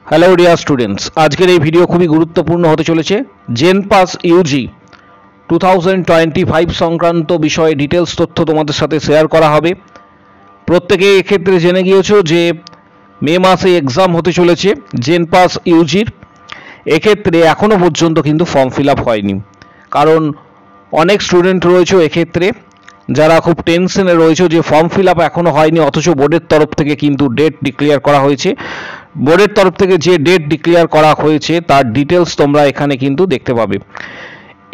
Hello dear students, আজকের এই video খুবই গুরুত্বপূর্ণ হতে চলেছে। জেনপাস ইউজি 2025 সংক্রান্ত বিষয়ে ডিটেলস তথ্য তোমাদের সাথে শেয়ার করা হবে। প্রত্যেকে এক্ষেত্রে জেনে গিয়েছো যে মে মাসে এক্সাম হতে চলেছে জেনপাস ইউজির। এক্ষেত্রে এখনও পর্যন্ত কিন্তু ফর্ম ফিল আপ হয়নি, কারণ অনেক স্টুডেন্ট রয়েছে এক্ষেত্রে যারা খুব টেনশনে রয়েছে যে ফর্ম ফিল আপ এখনও হয়নি, অথচ বোর্ডের তরফ থেকে কিন্তু ডেট ডিক্লেয়ার করা হয়েছে। বোর্ডের তরফ থেকে যে ডেট ডিক্লেয়ার করা হয়েছে তার ডিটেলস তোমরা এখানে কিন্তু দেখতে পাবে।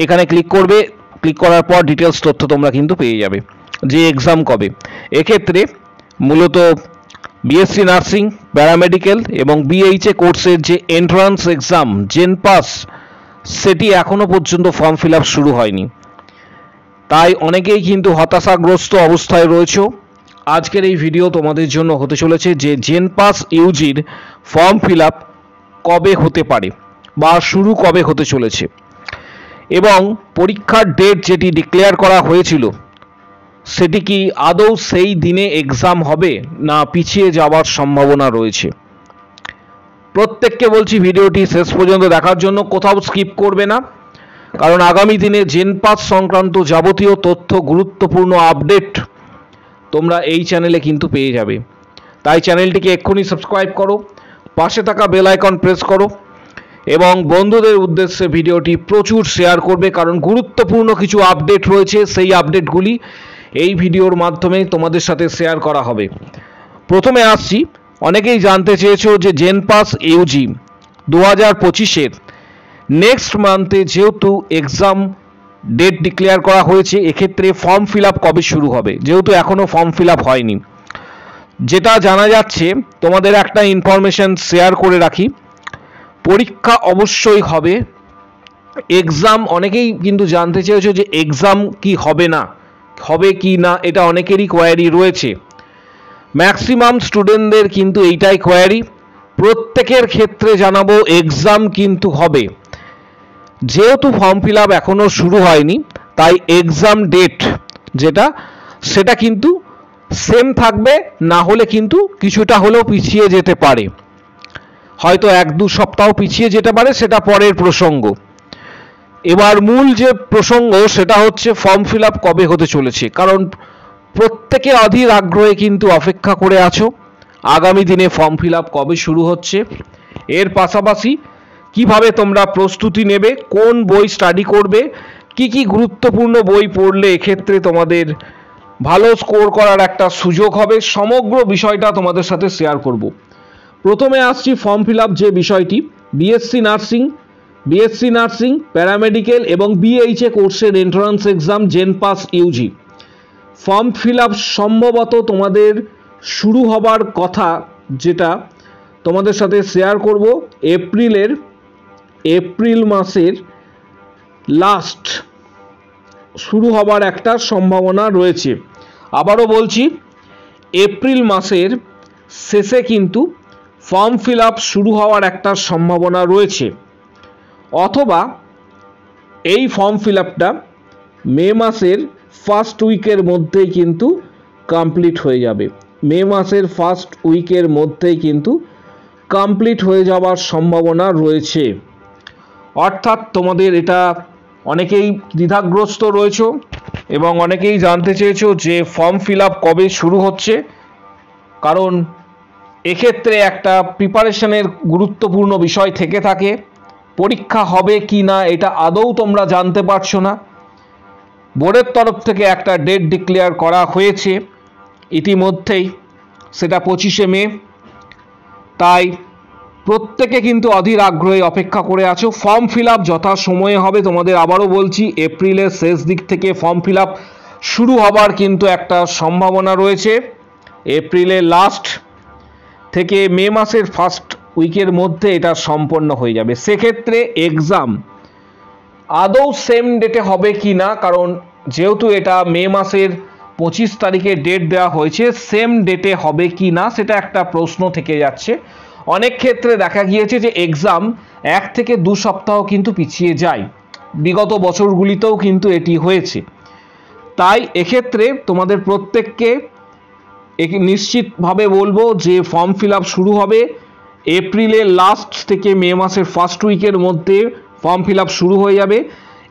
এখানে ক্লিক করবে, ক্লিক করার পর ডিটেলস তথ্য তোমরা কিন্তু পেয়ে যাবে যে এক্সাম কবে। এক্ষেত্রে মূলত বিএসসি নার্সিং, প্যারামেডিক্যাল এবং বিএইচএ কোর্সের যে এন্ট্রান্স এক্সাম জেনপাস, সেটি এখনও পর্যন্ত ফর্ম ফিল আপ শুরু হয়নি। তাই অনেকেই কিন্তু হতাশাগ্রস্ত অবস্থায় রয়েছে। আজকের এই ভিডিও তোমাদের জন্য হতে চলেছে যে জেনপাস ইউজির ফর্ম ফিল আপ কবে হতে পারে বা শুরু কবে হতে চলেছে, এবং পরীক্ষার ডেট যেটি ডিক্লেয়ার করা হয়েছিল সেটি কি আদৌ সেই দিনে এক্সাম হবে না পিছিয়ে যাওয়ার সম্ভাবনা রয়েছে। প্রত্যেককে বলছি ভিডিওটি শেষ পর্যন্ত দেখার জন্য, কোথাও স্কিপ করবে না, কারণ আগামী দিনে জেনপাস সংক্রান্ত যাবতীয় তথ্য, গুরুত্বপূর্ণ আপডেট তোমরা এই চ্যানেলে কিন্তু পেয়ে যাবে। তাই চ্যানেলটিকে এক্ষুনি সাবস্ক্রাইব করো, পাশে থাকা বেল আইকন প্রেস করো এবং বন্ধুদের উদ্দেশ্যে ভিডিওটি প্রচুর শেয়ার করবে, কারণ গুরুত্বপূর্ণ কিছু আপডেট রয়েছে, সেই আপডেটগুলি এই ভিডিওর মাধ্যমে তোমাদের সাথে শেয়ার করা হবে। প্রথমে আসছি, অনেকেই জানতে চেয়েছো যে জেনপাস ইউজি 2025-এর নেক্সট মান্থে যেহেতু এক্সাম ডেট ডিক্লেয়ার করা হয়েছে, এক্ষেত্রে ফর্ম ফিল আপ কবে শুরু হবে, যেহেতু এখনও ফর্ম ফিল আপ হয়নি। যেটা জানা যাচ্ছে, তোমাদের একটা ইনফরমেশন শেয়ার করে রাখি, পরীক্ষা অবশ্যই হবে। এক্সাম অনেকেই কিন্তু জানতে চেয়েছো যে এক্সাম কি হবে না, হবে কি না, এটা অনেকেরই কোয়ারি রয়েছে। ম্যাক্সিমাম স্টুডেন্টদের কিন্তু এইটাই কোয়ারি। প্রত্যেকের ক্ষেত্রে জানাবো এক্সাম কিন্তু হবে। যেহেতু ফর্ম ফিল আপ এখনও শুরু হয়নি, তাই এক্সাম ডেট সেটা কিন্তু সেম থাকবে, না হলে কিন্তু কিছুটা হলেও পিছিয়ে যেতে পারে, হয়তো 1-2 সপ্তাহ পিছিয়ে যেতে পারে, সেটা পরের প্রসঙ্গ। এবার মূল যে প্রসঙ্গ সেটা হচ্ছে ফর্ম ফিল আপ কবে হতে চলেছে, কারণ প্রত্যেকে অধীর আগ্রহে কিন্তু অপেক্ষা করে আছো আগামী দিনে ফর্ম ফিল আপ কবে শুরু হচ্ছে। এর পাশাপাশি কিভাবে তোমরা প্রস্তুতি নেবে, কোন বই স্টাডি করবে, কি গুরুত্বপূর্ণ বই পড়লে এক্ষেত্রে তোমাদের ভালো স্কোর করার একটা সুযোগ হবে, সমগ্র বিষয়টা তোমাদের সাথে শেয়ার করব। প্রথমে আসছি ফর্ম ফিল আপ যে বিষয়টি, বিএসসি নার্সিং, প্যারামেডিক্যাল এবং বিএইচএ কোর্সের entrance exam জেনপাস Yuji form fill up সম্ভবত তোমাদের শুরু হবার কথা, যেটা তোমাদের সাথে শেয়ার করব, এপ্রিল মাসের লাস্ট শুরু হবার একটা সম্ভাবনা রয়েছে। আবারও বলছি, এপ্রিল মাসের শেষে কিন্তু ফর্ম ফিল আপ শুরু হওয়ার একটা সম্ভাবনা রয়েছে, অথবা এই ফর্ম ফিল আপটা মে মাসের ফার্স্ট উইকের মধ্যেই কিন্তু কমপ্লিট হয়ে যাবে। মে মাসের ফার্স্ট উইকের মধ্যেই কিন্তু কমপ্লিট হয়ে যাওয়ার সম্ভাবনা রয়েছে। অর্থাৎ তোমাদের এটা অনেকেই দ্বিধাগ্রস্ত রয়েছে এবং অনেকেই জানতে চেয়েছো যে ফর্ম ফিল আপ কবে শুরু হচ্ছে, কারণ এক্ষেত্রে একটা প্রিপারেশনের গুরুত্বপূর্ণ বিষয় থেকে থাকে। পরীক্ষা হবে কি না এটা আদৌ তোমরা জানতে পারছো না। বোর্ডের তরফ থেকে একটা ডেট ডিক্লেয়ার করা হয়েছে ইতিমধ্যেই, সেটা 25শে মে। তাই প্রত্যেকে কিন্তু অধীর আগ্রহে অপেক্ষা করে আছো। ফর্ম ফিল আপ যথাসময়ে হবে, তোমাদের আবারও বলছি এপ্রিলের শেষ দিক থেকে ফর্ম ফিল আপ শুরু হবার কিন্তু একটা সম্ভাবনা রয়েছে। এপ্রিলের লাস্ট থেকে মে মাসের ফার্স্ট উইকের মধ্যে এটা সম্পন্ন হয়ে যাবে। সেক্ষেত্রে এক্সাম আদৌ সেম ডেটে হবে কি না, কারণ যেহেতু এটা মে মাসের 25 তারিখে ডেট দেওয়া হয়েছে, সেম ডেটে হবে কি না সেটা একটা প্রশ্ন থেকে যাচ্ছে। অনেক ক্ষেত্রে দেখা গিয়েছে যে এক্সাম 1 থেকে 2 সপ্তাহ কিন্তু পিছিয়ে যায়, বিগত বছরগুলিতেও কিন্তু এটি হয়েছে। তাই এক্ষেত্রে তোমাদের প্রত্যেককে নিশ্চিতভাবে বলবো যে ফর্ম ফিল আপ শুরু হবে এপ্রিলের লাস্ট থেকে মে মাসের ফার্স্ট উইকের মধ্যে ফর্ম ফিল আপ শুরু হয়ে যাবে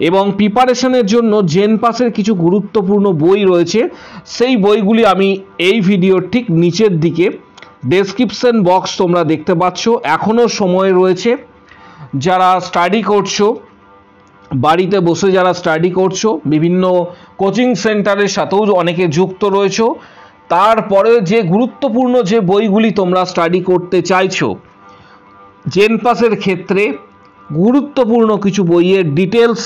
এবং প্রিপারেশনের জন্য জেন পাসের কিছু গুরুত্বপূর্ণ বই রয়েছে, সেই বইগুলি আমি এই ভিডিওর ঠিক নিচের দিকে ডেসক্রিপশন বক্স তোমরা দেখতে পাচ্ছ। এখনও সময় রয়েছে, যারা স্টাডি করছো, বাড়িতে বসে যারা স্টাডি করছো, বিভিন্ন কোচিং সেন্টারের সাথেও অনেকে যুক্ত রয়েছো, তারপরে যে গুরুত্বপূর্ণ যে বইগুলি তোমরা স্টাডি করতে চাইছো, জেন পাসের ক্ষেত্রে গুরুত্বপূর্ণ কিছু বইয়ের ডিটেলস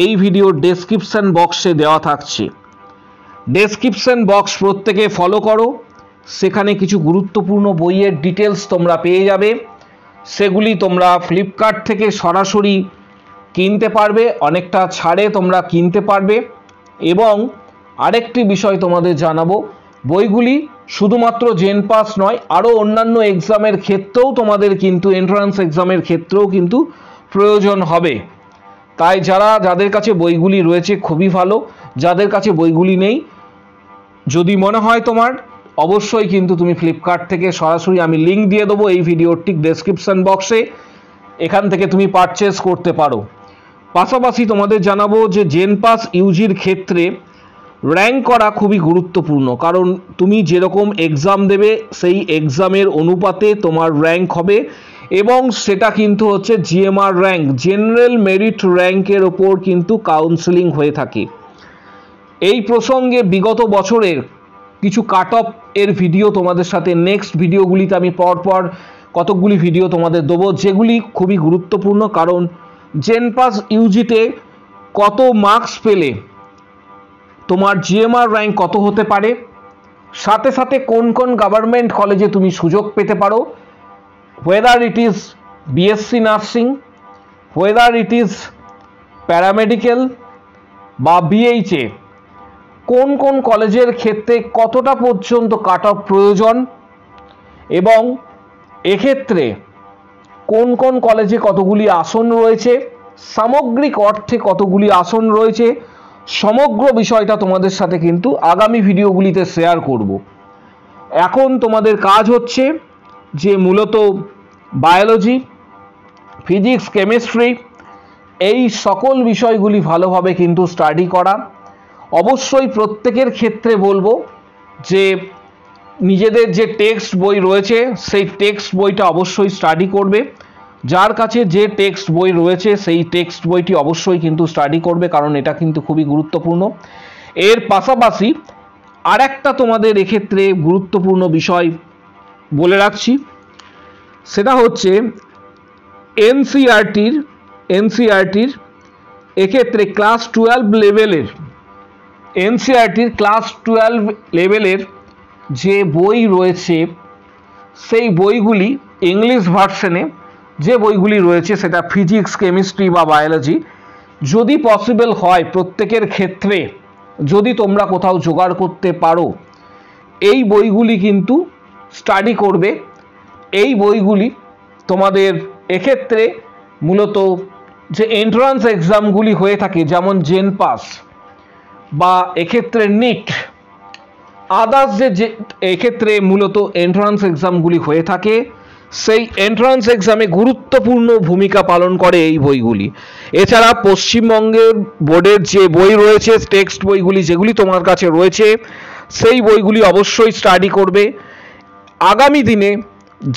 এই ভিডিওর ডেসক্রিপশন বক্সে দেওয়া থাকছে। ডেসক্রিপশন বক্স প্রত্যেকে ফলো করো, সেখানে কিছু গুরুত্বপূর্ণ বইয়ের ডিটেলস তোমরা পেয়ে যাবে। সেগুলি তোমরা ফ্লিপকার্ট থেকে সরাসরি কিনতে পারবে, অনেকটা ছাড়ে তোমরা কিনতে পারবে। এবং আরেকটি বিষয় তোমাদের জানাবো, বইগুলি শুধুমাত্র জেন পাস নয়, আরও অন্যান্য এক্সামের ক্ষেত্রেও তোমাদের কিন্তু এন্ট্রান্স এক্সামের ক্ষেত্রেও কিন্তু প্রয়োজন হবে। তাই যাদের কাছে বইগুলি রয়েছে খুবই ভালো, যাদের কাছে বইগুলি নেই, যদি মনে হয় তোমার, অবশ্যই কিন্তু তুমি ফ্লিপকার্ট থেকে সরাসরি, আমি লিঙ্ক দিয়ে দেবো এই ভিডিওর ঠিক ডেসক্রিপশন বক্সে, এখান থেকে তুমি পারচেস করতে পারো। পাশাপাশি তোমাদের জানাবো যে জেন পাস ইউজির ক্ষেত্রে র্যাঙ্ক করা খুবই গুরুত্বপূর্ণ, কারণ তুমি যেরকম এক্সাম দেবে সেই এক্সামের অনুপাতে তোমার র্যাঙ্ক হবে এবং সেটা কিন্তু হচ্ছে জিএমআর র্যাঙ্ক, জেনারেল মেরিট র্যাঙ্কের ওপর কিন্তু কাউন্সেলিং হয়ে থাকে। এই প্রসঙ্গে বিগত বছরের কিছু কাট অফ এর ভিডিও তোমাদের সাথে নেক্সট ভিডিওগুলিতে আমি পরপর কতকগুলি ভিডিও তোমাদের দেবো, যেগুলি খুবই গুরুত্বপূর্ণ। কারণ জেন পাস ইউজিতে কত মার্কস পেলে তোমার জিএমআর র্যাঙ্ক কত হতে পারে, সাথে সাথে কোন কোন গভর্নমেন্ট কলেজে তুমি সুযোগ পেতে পারো, whether it is BSc nursing, whether it is paramedical বা বিএইচএ, কোন কোন কলেজের ক্ষেত্রে কতটা পর্যন্ত কাট অফ প্রয়োজন এবং এক্ষেত্রে কোন কোন কলেজে কতগুলি আসন রয়েছে, সামগ্রিক অর্থে কতগুলি আসন রয়েছে, সমগ্র বিষয়টা তোমাদের সাথে কিন্তু আগামী ভিডিওগুলিতে শেয়ার করব। এখন তোমাদের কাজ হচ্ছে যে মূলত বায়োলজি, ফিজিক্স, কেমিস্ট্রি এই সকল বিষয়গুলি ভালোভাবে কিন্তু স্টাডি করা। অবশ্যই প্রত্যেকের ক্ষেত্রে বলবো যে নিজেদের যে টেক্সট বই রয়েছে সেই টেক্সট বইটা অবশ্যই স্টাডি করবে। যার কাছে যে টেক্সট বই রয়েছে সেই টেক্সট বইটি অবশ্যই কিন্তু স্টাডি করবে, কারণ এটা কিন্তু খুবই গুরুত্বপূর্ণ। এর পাশাপাশি আরেকটা তোমাদের এক্ষেত্রে গুরুত্বপূর্ণ বিষয় বলে রাখছি, সেটা হচ্ছে এনসিইআরটির এক্ষেত্রে ক্লাস 12 লেভেলের, এনসিইআরটির ক্লাস 12 লেভেলের যে বই রয়েছে সেই বইগুলি ইংলিশ ভার্সনে যে বইগুলি রয়েছে, সেটা ফিজিক্স, কেমিস্ট্রি বা বায়োলজি, যদি পসিবল হয় প্রত্যেকের ক্ষেত্রে যদি তোমরা কোথাও জোগাড় করতে পারো এই বইগুলি কিন্তু স্টাডি করবে। এই বইগুলি তোমাদের এক্ষেত্রে মূলত যে এন্ট্রান্স এক্সামগুলি হয়ে থাকে, যেমন জেন পাস বা এক্ষেত্রে নিট, আদার্স যে এক্ষেত্রে মূলত এন্ট্রান্স এক্সামগুলি হয়ে থাকে, সেই এন্ট্রান্স এক্সামে গুরুত্বপূর্ণ ভূমিকা পালন করে এই বইগুলি। এছাড়া পশ্চিমবঙ্গের বোর্ডের যে বই রয়েছে, টেক্সট বইগুলি যেগুলি তোমার কাছে রয়েছে, সেই বইগুলি অবশ্যই স্টাডি করবে। আগামী দিনে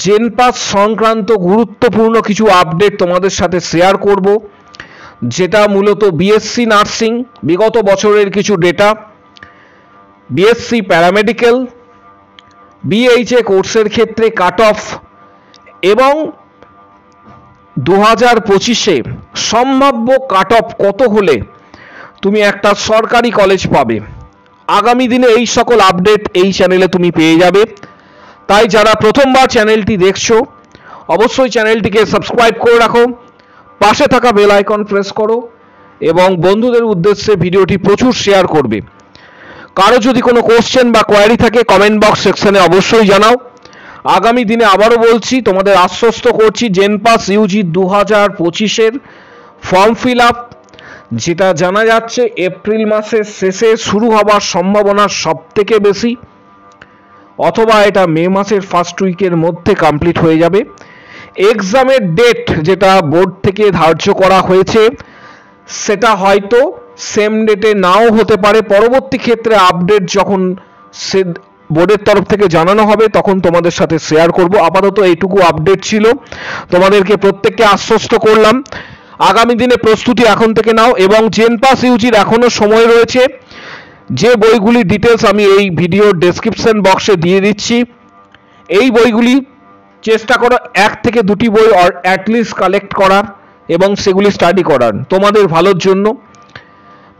জেন পাস সংক্রান্ত গুরুত্বপূর্ণ কিছু আপডেট তোমাদের সাথে শেয়ার করব, যেটা মূলত বিএসসি নার্সিং বিগত বছরের কিছু ডেটা, বিএসসি প্যারামেডিক্যাল, বিএইচএ কোর্সের ক্ষেত্রে কাট অফ এবং 2025-এ সম্ভাব্য কাট অফ কত হলে তুমি একটা সরকারি কলেজ পাবে। আগামী দিনে এই সকল আপডেট এই চ্যানেলে তুমি পেয়ে যাবে। তাই যারা প্রথমবার চ্যানেলটি দেখছো অবশ্যই চ্যানেলটিকে সাবস্ক্রাইব করে রাখো, পাশে থাকা বেল আইকন প্রেস করো এবং বন্ধুদের উদ্দেশ্যে ভিডিওটি প্রচুর শেয়ার করবে। কারো যদি কোনো কোশ্চেন বা কোয়ারি থাকে কমেন্ট বক্স সেকশনে অবশ্যই জানাও। আগামী দিনে আবারও বলছি, তোমাদের আশ্বস্ত করছি, জেন পাস ইউজি 2025-এর ফর্ম ফিল আপ, যেটা জানা যাচ্ছে এপ্রিল মাসের শেষে শুরু হওয়ার সম্ভাবনা সবথেকে বেশি। অথবা এটা মে মাসের ফার্স্ট উইকের মধ্যে কমপ্লিট হয়ে যাবে। এক্সামের ডেট যেটা বোর্ড থেকে ধার্য করা হয়েছে সেটা হয়তো সেম ডেটে নাও হতে পারে। পরবর্তী ক্ষেত্রে আপডেট যখন সে বোর্ডের তরফ থেকে জানানো হবে তখন তোমাদের সাথে শেয়ার করব। আপাতত এইটুকু আপডেট ছিল, তোমাদেরকে প্রত্যেককে আশ্বস্ত করলাম আগামী দিনে প্রস্তুতি এখন থেকে নাও। এবং জেনপাস ইউজির এখনো সময় রয়েছে। যে বইগুলির ডিটেলস আমি এই ভিডিওর ডেসক্রিপশন বক্সে দিয়ে দিচ্ছি, এই বইগুলি চেষ্টা করো 1 থেকে 2টি বই অ্যাটলিস্ট কালেক্ট করার এবং সেগুলি স্টাডি করার তোমাদের ভালোর জন্য।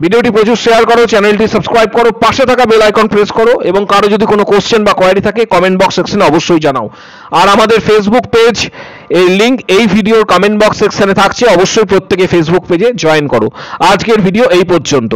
ভিডিওটি প্রচুর শেয়ার করো, চ্যানেলটি সাবস্ক্রাইব করো, পাশে থাকা বেল আইকন প্রেস করো এবং কারো যদি কোনো কোশ্চেন বা কোয়ারি থাকে কমেন্ট বক্স সেকশনে অবশ্যই জানাও। আর আমাদের ফেসবুক পেজ এই লিংক এই ভিডিওর কমেন্ট বক্স সেকশনে থাকছে, অবশ্যই প্রত্যেকে ফেসবুক পেজে জয়েন করো। আজকের ভিডিও এই পর্যন্ত।